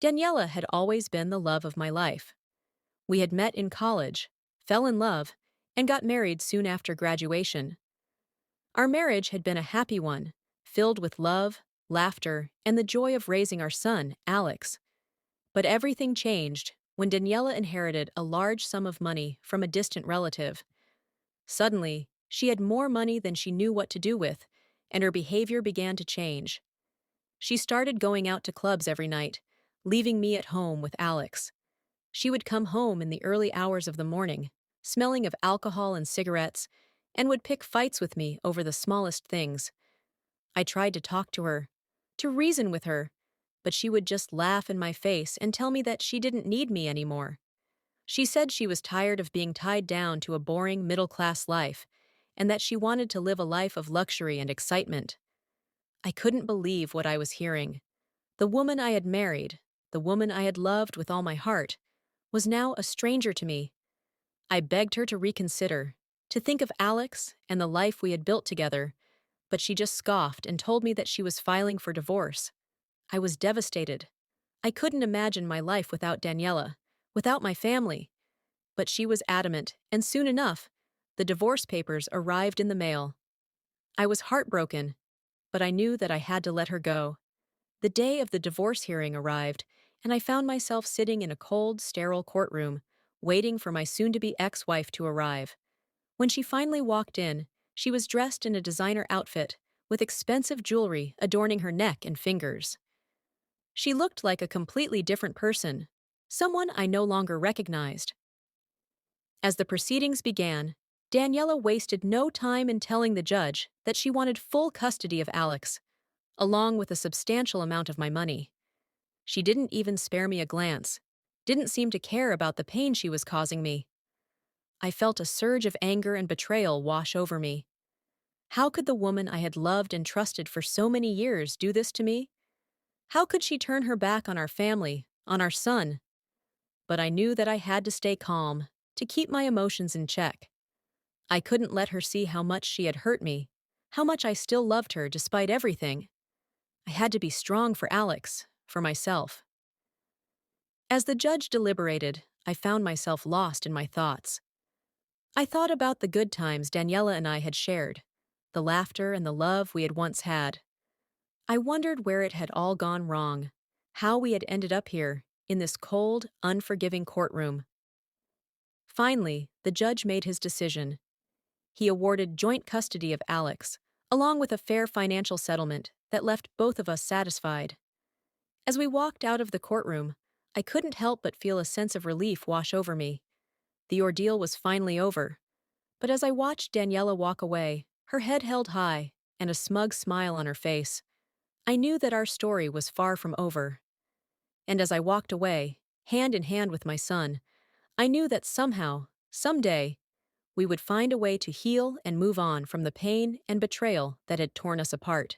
Daniela had always been the love of my life. We had met in college, fell in love, and got married soon after graduation. Our marriage had been a happy one, filled with love, laughter, and the joy of raising our son, Alex. But everything changed when Daniela inherited a large sum of money from a distant relative. Suddenly, she had more money than she knew what to do with, and her behavior began to change. She started going out to clubs every night, leaving me at home with Alex. She would come home in the early hours of the morning, smelling of alcohol and cigarettes, and would pick fights with me over the smallest things. I tried to talk to her, to reason with her, but she would just laugh in my face and tell me that she didn't need me anymore. She said she was tired of being tied down to a boring middle-class life, and that she wanted to live a life of luxury and excitement. I couldn't believe what I was hearing. The woman I had married, the woman I had loved with all my heart, was now a stranger to me. I begged her to reconsider, to think of Alex and the life we had built together, but she just scoffed and told me that she was filing for divorce. I was devastated. I couldn't imagine my life without Daniela, without my family. But she was adamant, and soon enough, the divorce papers arrived in the mail. I was heartbroken, but I knew that I had to let her go. The day of the divorce hearing arrived, and I found myself sitting in a cold, sterile courtroom, waiting for my soon-to-be ex-wife to arrive. When she finally walked in, she was dressed in a designer outfit, with expensive jewelry adorning her neck and fingers. She looked like a completely different person, someone I no longer recognized. As the proceedings began, Daniela wasted no time in telling the judge that she wanted full custody of Alex, along with a substantial amount of my money. She didn't even spare me a glance, didn't seem to care about the pain she was causing me. I felt a surge of anger and betrayal wash over me. How could the woman I had loved and trusted for so many years do this to me? How could she turn her back on our family, on our son? But I knew that I had to stay calm, to keep my emotions in check. I couldn't let her see how much she had hurt me, how much I still loved her despite everything. I had to be strong for Alex, for myself. As the judge deliberated, I found myself lost in my thoughts. I thought about the good times Daniela and I had shared, the laughter and the love we had once had. I wondered where it had all gone wrong, how we had ended up here, in this cold, unforgiving courtroom. Finally, the judge made his decision. He awarded joint custody of Alex, along with a fair financial settlement that left both of us satisfied. As we walked out of the courtroom, I couldn't help but feel a sense of relief wash over me. The ordeal was finally over. But as I watched Daniela walk away, her head held high and a smug smile on her face, I knew that our story was far from over. And as I walked away, hand in hand with my son, I knew that somehow, someday, we would find a way to heal and move on from the pain and betrayal that had torn us apart.